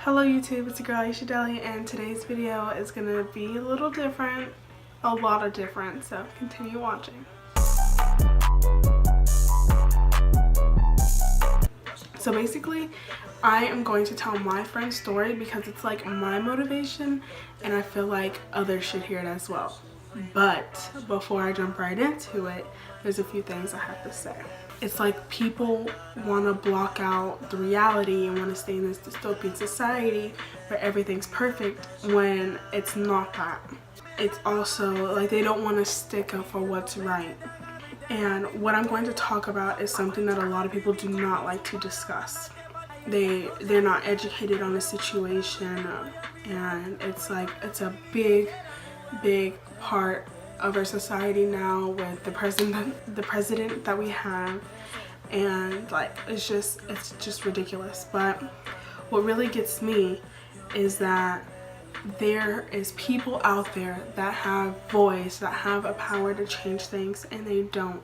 Hello YouTube, it's your girl Aisha Deli, and today's video is going to be a little different, a lot of different, so continue watching. So basically, I am going to tell my friend's story because it's like my motivation and I feel like others should hear it as well. But before I jump right into it, there's a few things I have to say. It's like people want to block out the reality and want to stay in this dystopian society where everything's perfect when it's not that. It's also like they don't want to stick up for what's right. And what I'm going to talk about is something that a lot of people do not like to discuss. They're not educated on the situation, and it's like it's a big part of our society now with the president that we have, and like it's just ridiculous. But what really gets me is that there is people out there that have voice, that have a power to change things, and they don't.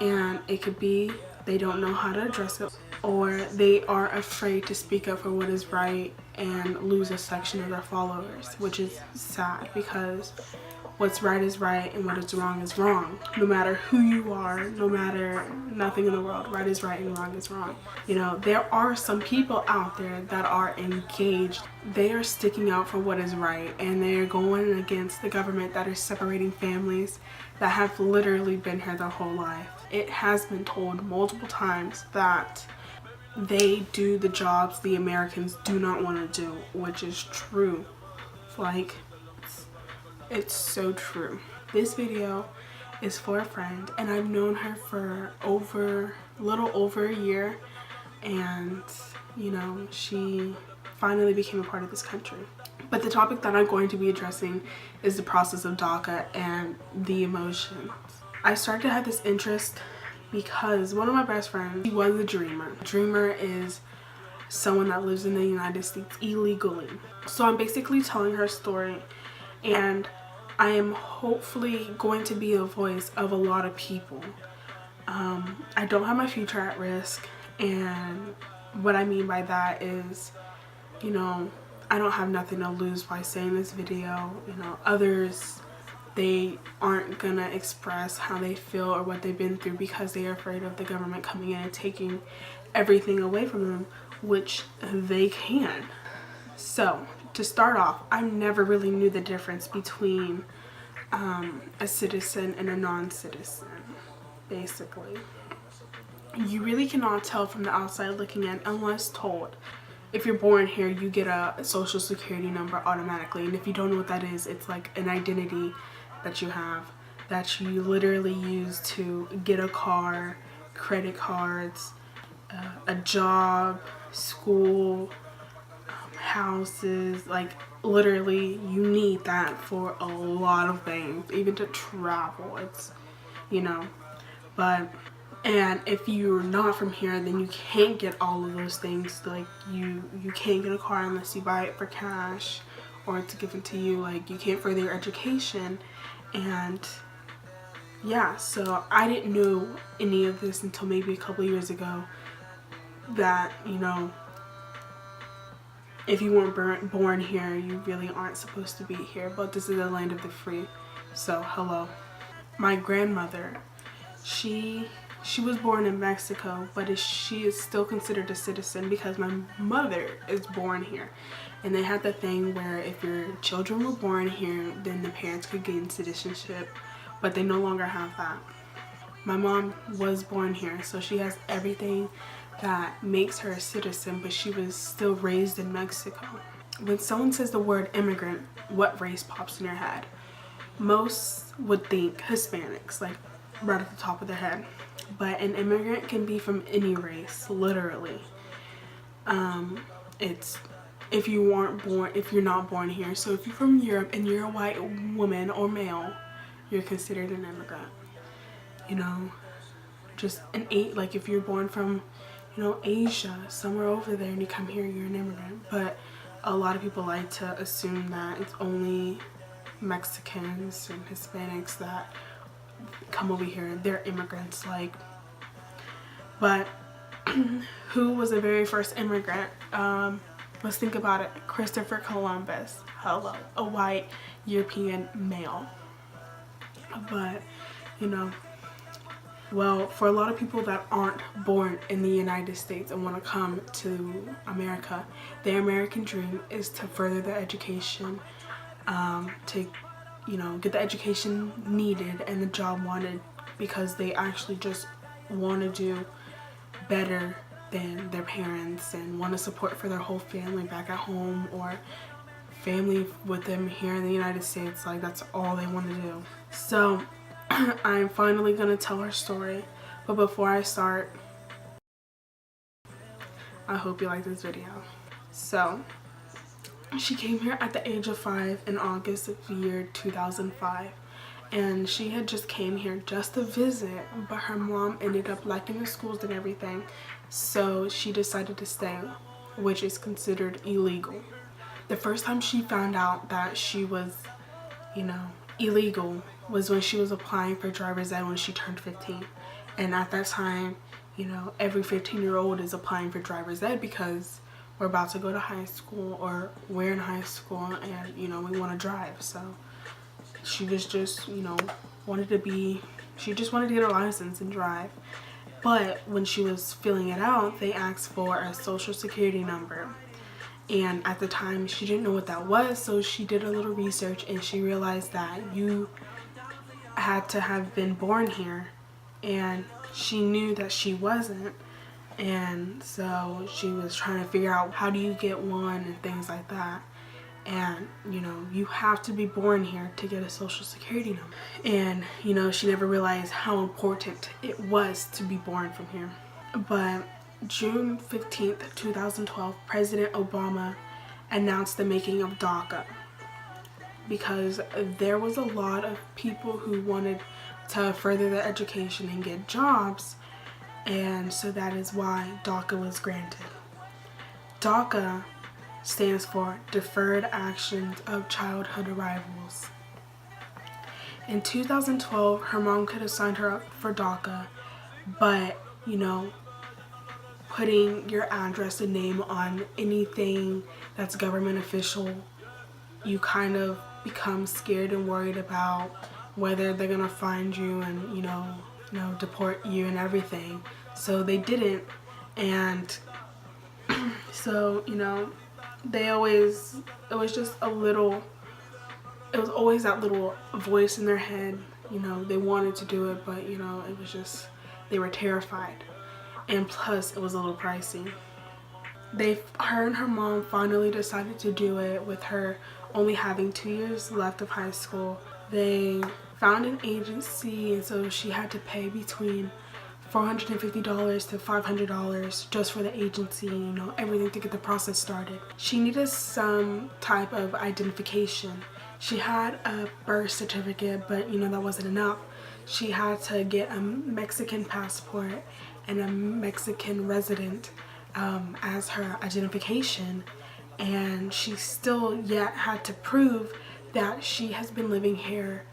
And it could be they don't know how to address it, or they are afraid to speak up for what is right and lose a section of their followers, which is sad because what's right is right and what is wrong. No matter who you are, no matter nothing in the world, right is right and wrong is wrong. You know, there are some people out there that are engaged. They are sticking out for what is right, and they are going against the government that is separating families that have literally been here their whole life. It has been told multiple times that they do the jobs the Americans do not want to do, which is true. Like, it's so true. This video is for a friend, and I've known her for a little over a year, and you know, she finally became a part of this country. But the topic that I'm going to be addressing is the process of DACA and the emotions. I started to have this interest because one of my best friends, he was a dreamer. A dreamer is someone that lives in the United States illegally. So I'm basically telling her story, and I am hopefully going to be a voice of a lot of people. I don't have my future at risk, and what I mean by that is, you know, I don't have nothing to lose by saying this video. You know, others, they aren't gonna express how they feel or what they've been through because they are afraid of the government coming in and taking everything away from them, which they can. So to start off, I never really knew the difference between a citizen and a non-citizen. Basically, you really cannot tell from the outside looking in unless told. If you're born here, you get a social security number automatically, and if you don't know what that is, it's like an identity that you have that you literally use to get a car, credit cards, a job, school, houses. Like literally you need that for a lot of things, even to travel. It's, you know, and if you're not from here, then you can't get all of those things. Like you can't get a car unless you buy it for cash or it's given to you. Like you can't further your education. And yeah, so I didn't know any of this until maybe a couple years ago, that, you know, if you weren't born here, you really aren't supposed to be here. But this is the land of the free, so hello. My grandmother, she was born in Mexico, but she is still considered a citizen because my mother is born here. And they had the thing where if your children were born here, then the parents could gain citizenship, but they no longer have that. My mom was born here, so she has everything that makes her a citizen, but she was still raised in Mexico. When someone says the word immigrant, what race pops in your head? Most would think Hispanics, like right at the top of their head. But an immigrant can be from any race, literally. It's if you're not born here. So if you're from Europe and you're a white woman or male, you're considered an immigrant. You know, just like if you're born from, you know, Asia, somewhere over there, and you come here, you're an immigrant. But a lot of people like to assume that it's only Mexicans and Hispanics that come over here, they're immigrants. Like, but who was the very first immigrant? Let's think about it. Christopher Columbus, hello, a white European male. But, you know, well, for a lot of people that aren't born in the United States and want to come to America, their American dream is to further their education, to, you know, get the education needed and the job wanted, because they actually just want to do better than their parents and want to support for their whole family back at home, or family with them here in the United States. Like, that's all they want to do. So I'm finally gonna tell her story, but before I start, I hope you like this video. So she came here at the age of 5 in August of the year 2005, and she had just came here just to visit, but her mom ended up liking the schools and everything, so she decided to stay, which is considered illegal. The first time she found out that she was, you know, illegal was when she was applying for driver's ed when she turned 15. And at that time, you know, every 15-year-old is applying for driver's ed because we're about to go to high school, or we're in high school, and, you know, we want to drive. So she was just, you know, she just wanted to get her license and drive. But when she was filling it out, they asked for a social security number. And at the time, she didn't know what that was, so she did a little research and she realized that you had to have been born here, and she knew that she wasn't. And so she was trying to figure out, how do you get one and things like that. And, you know, you have to be born here to get a social security number. And, you know, she never realized how important it was to be born from here. But June 15th, 2012, President Obama announced the making of DACA, because there was a lot of people who wanted to further their education and get jobs, and so that is why DACA was granted. DACA stands for Deferred Actions of Childhood Arrivals. In 2012, her mom could have signed her up for DACA, but, you know, putting your address and name on anything that's government official, you kind of become scared and worried about whether they're gonna find you and, you know, deport you and everything. So they didn't, and so, you know, it was always that little voice in their head, you know, they wanted to do it, but, you know, it was just, they were terrified. And plus, it was a little pricey. Her and her mom finally decided to do it, with her only having 2 years left of high school. They found an agency, and so she had to pay between $450 to $500 just for the agency, you know, everything to get the process started. She needed some type of identification. She had a birth certificate, but, you know, that wasn't enough. She had to get a Mexican passport and a Mexican resident as her identification, and she still yet had to prove that she has been living here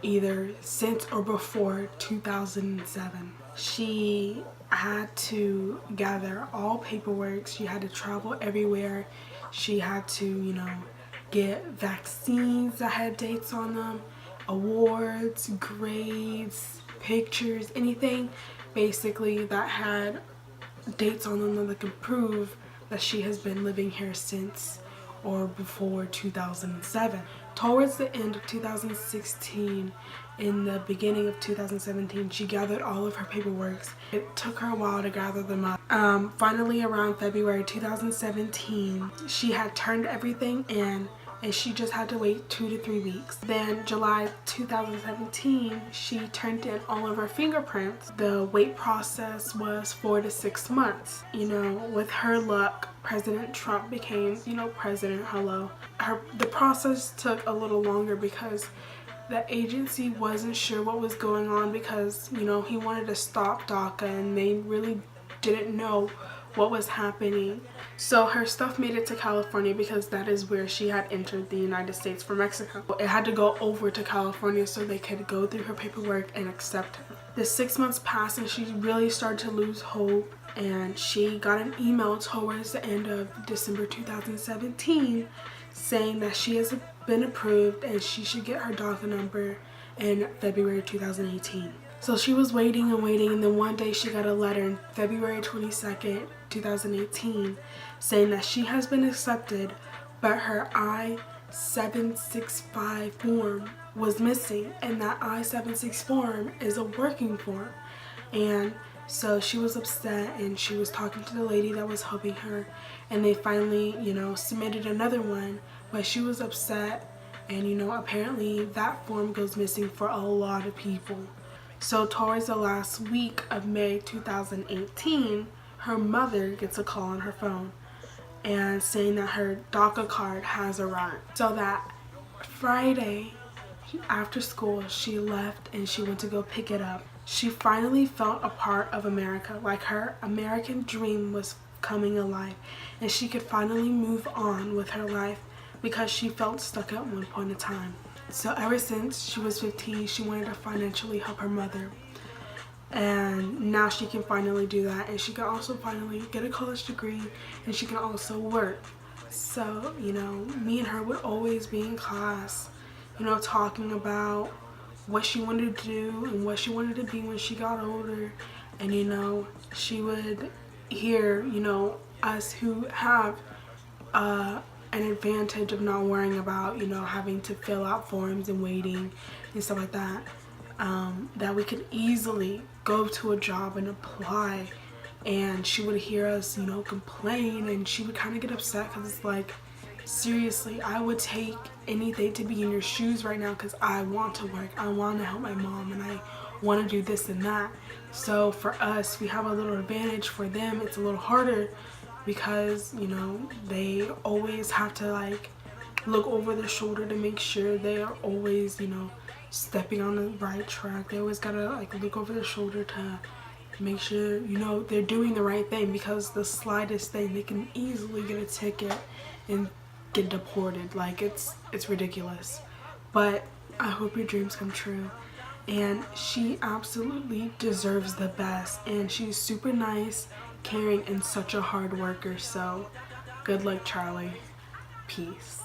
either since or before 2007. She had to gather all paperwork, she had to travel everywhere, she had to, you know, get vaccines that had dates on them, awards, grades, pictures, anything basically that had dates on them that can prove that she has been living here since or before 2007. Towards the end of 2016, in the beginning of 2017, she gathered all of her paperwork. It took her a while to gather them up. Finally, around February 2017, she had turned everything in, and she just had to wait 2 to 3 weeks. Then July 2017, she turned in all of her fingerprints. The wait process was 4 to 6 months. You know, with her luck, President Trump became, you know, president. Hello. The process took a little longer because the agency wasn't sure what was going on, because, you know, he wanted to stop DACA and they really didn't know what was happening. So her stuff made it to California, because that is where she had entered the United States from Mexico. It had to go over to California so they could go through her paperwork and accept her. The 6 months passed and she really started to lose hope, and she got an email towards the end of December 2017 saying that she has been approved and she should get her DACA number in February 2018. So she was waiting and waiting, and then one day she got a letter on February 22nd, 2018 saying that she has been accepted, but her I-765 form was missing, and that I-76 form is a working form. And so she was upset, and she was talking to the lady that was helping her, and they finally, submitted another one, but she was upset, and apparently that form goes missing for a lot of people. So towards the last week of May 2018, her mother gets a call on her phone and saying that her DACA card has arrived. So that Friday after school, she left and she went to go pick it up. She finally felt a part of America, like her American dream was coming alive, and she could finally move on with her life because she felt stuck at one point in time. So ever since she was 15, she wanted to financially help her mother, and now she can finally do that, and she can also finally get a college degree, and she can also work. So me and her would always be in class, talking about what she wanted to do and what she wanted to be when she got older. And she would hear us who have an advantage of not worrying about having to fill out forms and waiting and stuff like that, that we could easily go to a job and apply. And she would hear us complain, and she would kind of get upset because it's like, seriously, I would take anything to be in your shoes right now because I want to work, I want to help my mom, and I want to do this and that. So for us, we have a little advantage. For them, it's a little harder because they always have to look over their shoulder to make sure they are always stepping on the right track. They always gotta look over their shoulder to make sure they're doing the right thing, because the slightest thing, they can easily get a ticket and get deported. It's ridiculous. But I hope your dreams come true, and she absolutely deserves the best, and she's super nice, caring, and such a hard worker. So good luck, Charlie. Peace.